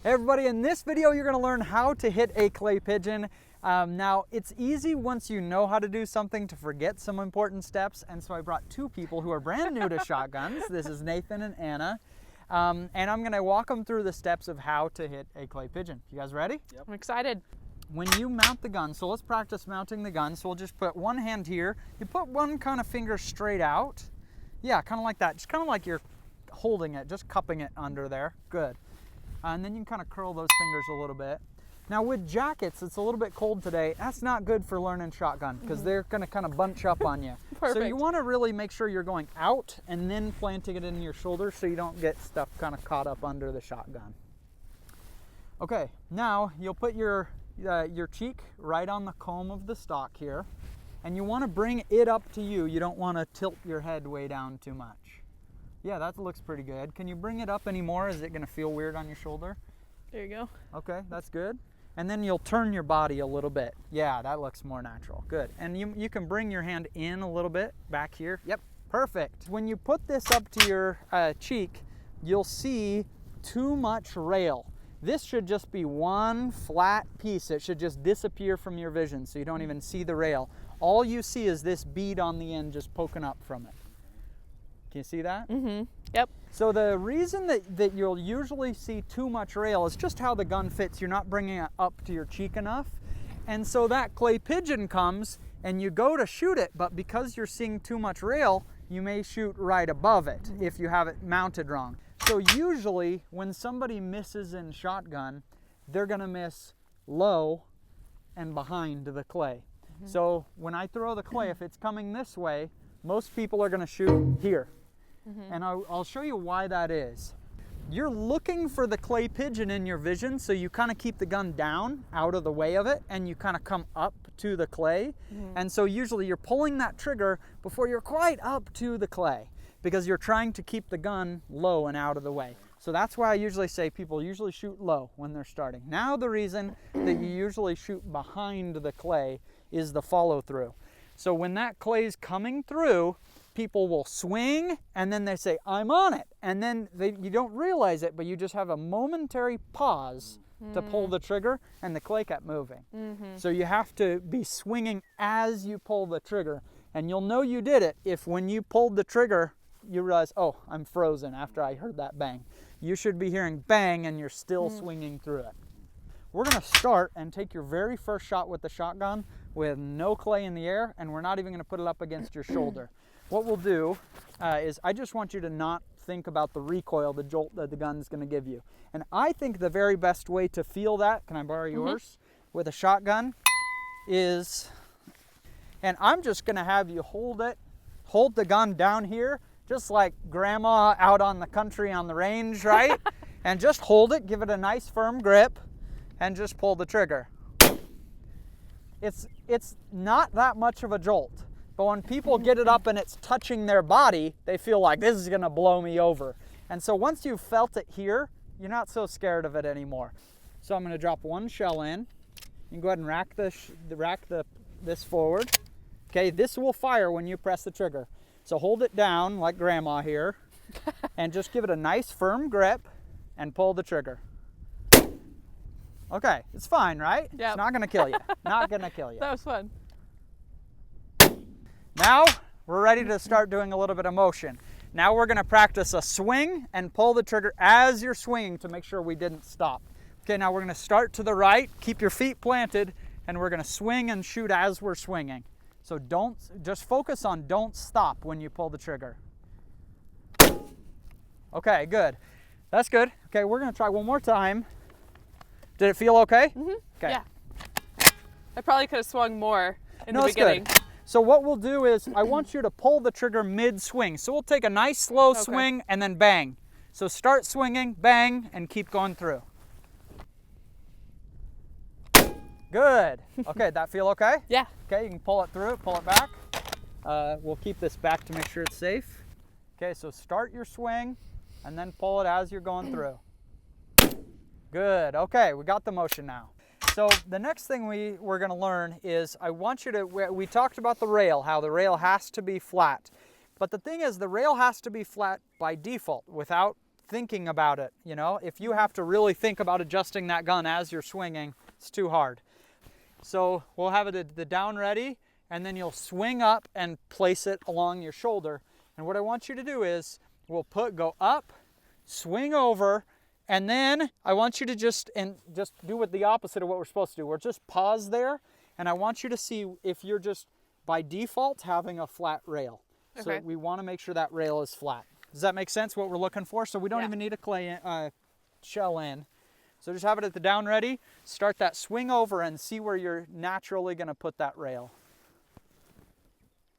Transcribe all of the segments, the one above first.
Hey everybody, in this video you're going to learn how to hit a clay pigeon. Now it's easy once you know how to do something to forget some important steps, and so I brought two people who are brand new to shotguns. This is Nathan and Anna, and I'm going to walk them through the steps of how to hit a clay pigeon. You guys ready? Yep. I'm excited. When you mount the gun, so let's practice mounting the gun. So we'll just put one hand here. You put one kind of finger straight out. Yeah, kind of like that. Just kind of like you're holding it, just cupping it under there. Good. And then you can kind of curl those fingers a little bit. Now with jackets, it's a little bit cold today. That's not good for learning shotgun because they're going to kind of bunch up on you. Perfect. So you want to really make sure you're going out and then planting it in your shoulder so you don't get stuff kind of caught up under the shotgun. Okay, now you'll put your cheek right on the comb of the stock here, and you want to bring it up to you. You don't want to tilt your head way down too much. Yeah, that looks pretty good. Can you bring it up any more? Is it going to feel weird on your shoulder? There you go. Okay, that's good. And then you'll turn your body a little bit. Yeah, that looks more natural. Good. And you can bring your hand in a little bit back here. Yep, perfect. When you put this up to your cheek, you'll see too much rail. This should just be one flat piece. It should just disappear from your vision so you don't even see the rail. All you see is this bead on the end just poking up from it. Can you see that? Mm-hmm. Yep. So the reason that you'll usually see too much rail is just how the gun fits. You're not bringing it up to your cheek enough. And so that clay pigeon comes and you go to shoot it, but because you're seeing too much rail, you may shoot right above it if you have it mounted wrong. So usually when somebody misses in shotgun, they're gonna miss low and behind the clay. So when I throw the clay, if it's coming this way, most people are gonna shoot here. And I'll show you why that is. You're looking for the clay pigeon in your vision, so you kind of keep the gun down out of the way of it and you kind of come up to the clay. And so usually you're pulling that trigger before you're quite up to the clay because you're trying to keep the gun low and out of the way. So that's why I usually say people usually shoot low when they're starting. Now the reason that you usually shoot behind the clay is the follow through. So when that clay's coming through, people will swing and then they say, I'm on it. And then you don't realize it, but you just have a momentary pause to pull the trigger and the clay kept moving. So you have to be swinging as you pull the trigger. And you'll know you did it if when you pulled the trigger, you realize, oh, I'm frozen after I heard that bang. You should be hearing bang and you're still swinging through it. We're gonna start and take your very first shot with the shotgun with no clay in the air, and we're not even gonna put it up against your shoulder. What we'll do is I just want you to not think about the recoil, the jolt that the gun's gonna give you. And I think the very best way to feel that, can I borrow yours, with a shotgun is, and I'm just gonna have you hold the gun down here, just like grandma out on the country on the range, right? And just hold it, give it a nice firm grip, and just pull the trigger. It's not that much of a jolt, but when people get it up and it's touching their body, they feel like this is gonna blow me over. And so once you've felt it here, you're not so scared of it anymore. So I'm gonna drop one shell in. You can go ahead and rack this forward. Okay, this will fire when you press the trigger. So hold it down like grandma here and just give it a nice firm grip and pull the trigger. Okay, it's fine, right? Yep. It's not gonna kill you. Not gonna kill you. That was fun. Now we're ready to start doing a little bit of motion. Now we're gonna practice a swing and pull the trigger as you're swinging to make sure we didn't stop. Okay, now we're gonna start to the right, keep your feet planted, and we're gonna swing and shoot as we're swinging. So just focus on don't stop when you pull the trigger. Okay, good. That's good. Okay, we're gonna try one more time. Did it feel okay? Okay. Yeah. I probably could have swung more in the it's beginning. Good. So what we'll do is I want you to pull the trigger mid-swing. So we'll take a nice slow swing and then bang. So start swinging, bang, and keep going through. Good. Okay, that feel okay? Yeah. Okay, you can pull it through, pull it back. We'll keep this back to make sure it's safe. Okay, so start your swing and then pull it as you're going through. Good. Okay, we got the motion now. So the next thing we're going to learn is I want you to, we talked about the rail, how the rail has to be flat. But the thing is the rail has to be flat by default without thinking about it, you know? If you have to really think about adjusting that gun as you're swinging, it's too hard. So we'll have it at the down ready, and then you'll swing up and place it along your shoulder. And what I want you to do is, we'll go up, swing over, and then I want you to just do the opposite of what we're supposed to do. We're just pause there, and I want you to see if you're just, by default, having a flat rail. Okay. So we want to make sure that rail is flat. Does that make sense, what we're looking for? So we don't even need a clay shell in. So just have it at the down ready, start that swing over and see where you're naturally going to put that rail.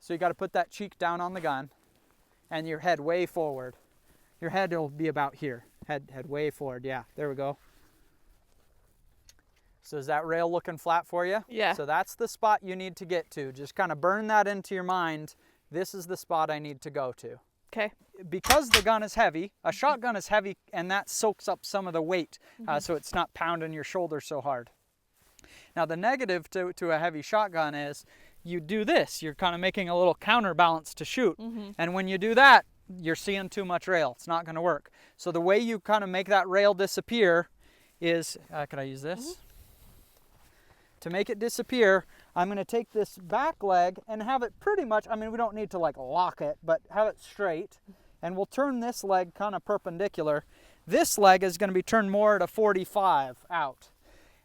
So you got to put that cheek down on the gun and your head way forward. Your head will be about here. Head way forward. Yeah, there we go. So is that rail looking flat for you? Yeah. So that's the spot you need to get to. Just kind of burn that into your mind. This is the spot I need to go to. Okay. Because the gun is heavy, a shotgun is heavy, and that soaks up some of the weight, so it's not pounding your shoulder so hard. Now the negative to a heavy shotgun is you do this. You're kind of making a little counterbalance to shoot. And when you do that, you're seeing too much rail. It's not going to work. So the way you kind of make that rail disappear is, can I use this? To make it disappear, I'm going to take this back leg and have it pretty much, I mean, we don't need to like lock it, but have it straight. And we'll turn this leg kind of perpendicular. This leg is going to be turned more at a 45 out.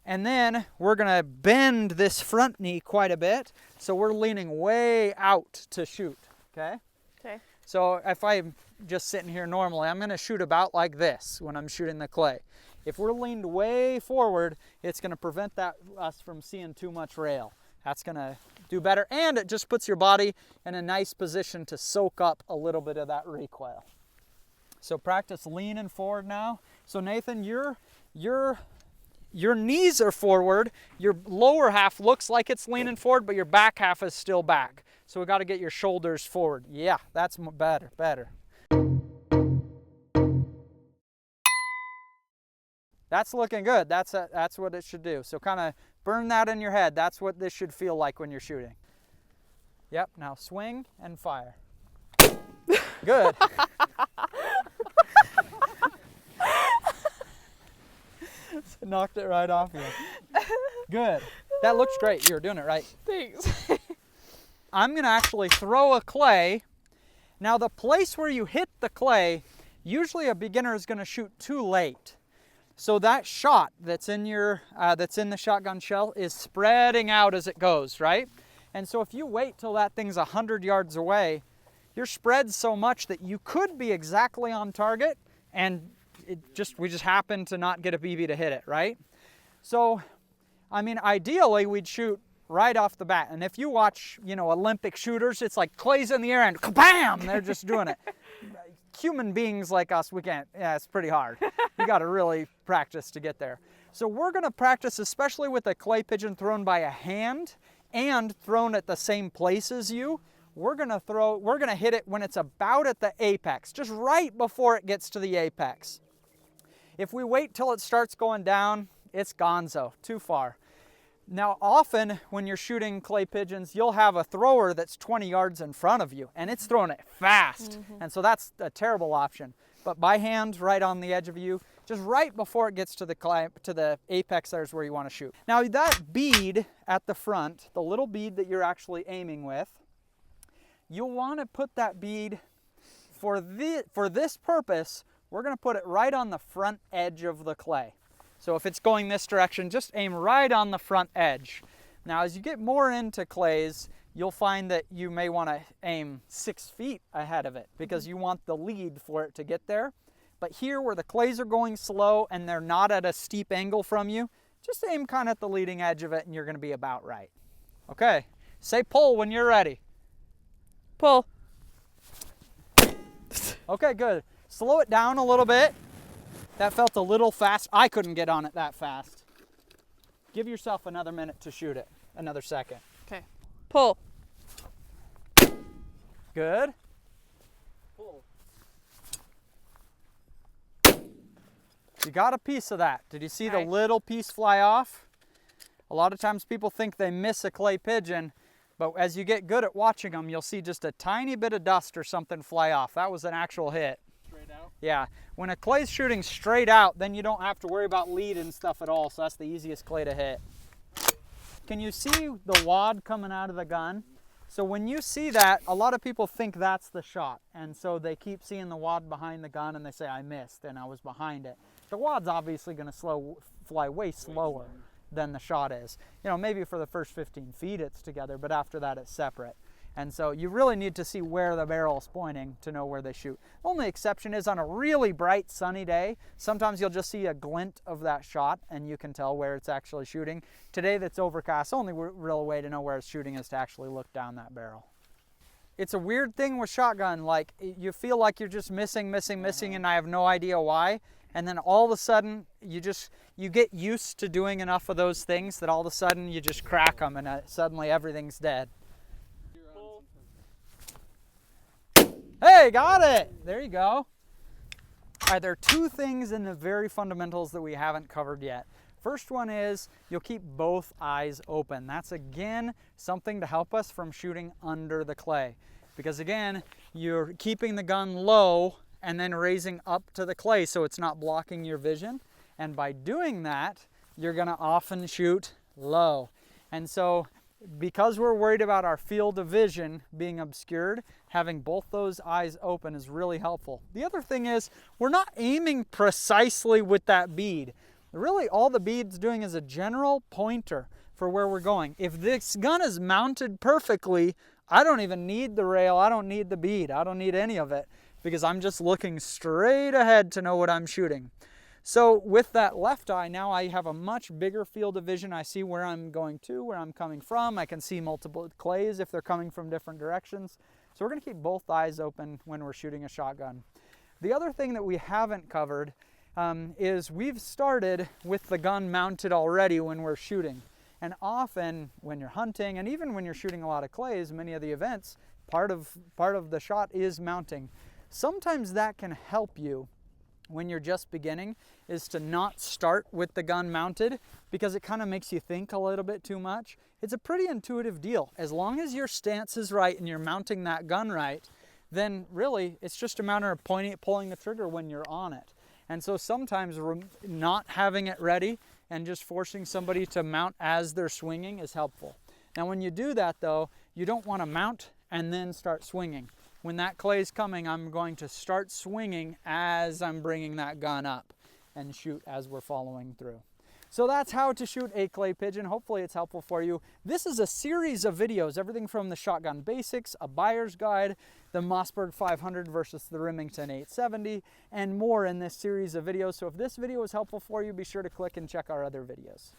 And then we're going to bend this front knee quite a bit. So we're leaning way out to shoot, okay? Okay. So if I'm just sitting here normally, I'm going to shoot about like this when I'm shooting the clay. If we're leaned way forward, it's going to prevent us from seeing too much rail. That's going to do better, and it just puts your body in a nice position to soak up a little bit of that recoil. So practice leaning forward now. So Nathan, your knees are forward, your lower half looks like it's leaning forward, but your back half is still back. So we got to get your shoulders forward. Yeah, that's better. That's looking good. That's what it should do. So kind of burn that in your head. That's what this should feel like when you're shooting. Yep, now swing and fire. Good. Knocked it right off you. Good. That looks great. You're doing it right. Thanks. I'm going to actually throw a clay. Now the place where you hit the clay, usually a beginner is going to shoot too late. So that shot that's in the shotgun shell is spreading out as it goes, right? And so if you wait till that thing's 100 yards away, you're spread so much that you could be exactly on target, and we just happen to not get a BB to hit it, right? So, I mean, ideally we'd shoot right off the bat. And if you watch, Olympic shooters, it's like clay's in the air and kabam, they're just doing it. Human beings like us, we can't. Yeah, it's pretty hard. You got to really practice to get there. So we're going to practice, especially with a clay pigeon thrown by a hand and thrown at the same place as you. We're going to hit it when it's about at the apex, just right before it gets to the apex. If we wait till it starts going down, it's gonzo, too far. Now, often when you're shooting clay pigeons, you'll have a thrower that's 20 yards in front of you, and it's throwing it fast. And so that's a terrible option. But by hand, right on the edge of you, just right before it gets to the apex, there's where you want to shoot. Now, that bead at the front, the little bead that you're actually aiming with, you'll want to put that bead, for this purpose, we're going to put it right on the front edge of the clay. So if it's going this direction, just aim right on the front edge. Now, as you get more into clays, you'll find that you may want to aim 6 feet ahead of it because you want the lead for it to get there. But here where the clays are going slow and they're not at a steep angle from you, just aim kind of at the leading edge of it and you're going to be about right. Okay, say pull when you're ready. Pull. Okay, good. Slow it down a little bit. That felt a little fast. I couldn't get on it that fast. Give yourself another minute to shoot it. Another second. Okay. Pull. Good. Pull. You got a piece of that. Did you see the little piece fly off? A lot of times people think they miss a clay pigeon, but as you get good at watching them, you'll see just a tiny bit of dust or something fly off. That was an actual hit. Straight out? Yeah, when a clay's shooting straight out, then you don't have to worry about lead and stuff at all, so that's the easiest clay to hit. Can you see the wad coming out of the gun? So when you see that, a lot of people think that's the shot, and so they keep seeing the wad behind the gun and they say, I missed and I was behind it. The wad's obviously going to fly way slower than the shot is. You know, maybe for the first 15 feet it's together, but after that it's separate. And so you really need to see where the barrel's pointing to know where they shoot. Only exception is on a really bright sunny day, sometimes you'll just see a glint of that shot and you can tell where it's actually shooting. Today that's overcast, the only real way to know where it's shooting is to actually look down that barrel. It's a weird thing with shotgun, like you feel like you're just missing, and I have no idea why. And then all of a sudden you get used to doing enough of those things that all of a sudden you just crack them and suddenly everything's dead. Hey, got it! There you go. All right, there are two things in the very fundamentals that we haven't covered yet. First one is you'll keep both eyes open. That's again something to help us from shooting under the clay. Because again, you're keeping the gun low and then raising up to the clay so it's not blocking your vision. And by doing that, you're gonna often shoot low. And so because we're worried about our field of vision being obscured, having both those eyes open is really helpful. The other thing is we're not aiming precisely with that bead. Really all the bead's doing is a general pointer for where we're going. If this gun is mounted perfectly, I don't even need the rail, I don't need the bead, I don't need any of it because I'm just looking straight ahead to know what I'm shooting. So with that left eye, now I have a much bigger field of vision. I see where I'm going to, where I'm coming from. I can see multiple clays if they're coming from different directions. So we're gonna keep both eyes open when we're shooting a shotgun. The other thing that we haven't covered is we've started with the gun mounted already when we're shooting. And often when you're hunting, and even when you're shooting a lot of clays, many of the events, part of the shot is mounting. Sometimes that can help you when you're just beginning, is to not start with the gun mounted because it kind of makes you think a little bit too much. It's a pretty intuitive deal. As long as your stance is right and you're mounting that gun right, then really it's just a matter of pulling the trigger when you're on it. And so sometimes not having it ready and just forcing somebody to mount as they're swinging is helpful. Now when you do that though, you don't want to mount and then start swinging. When that clay's coming, I'm going to start swinging as I'm bringing that gun up and shoot as we're following through. So that's how to shoot a clay pigeon. Hopefully it's helpful for you. This is a series of videos, everything from the shotgun basics, a buyer's guide, the Mossberg 500 versus the Remington 870, and more in this series of videos. So if this video was helpful for you, be sure to click and check our other videos.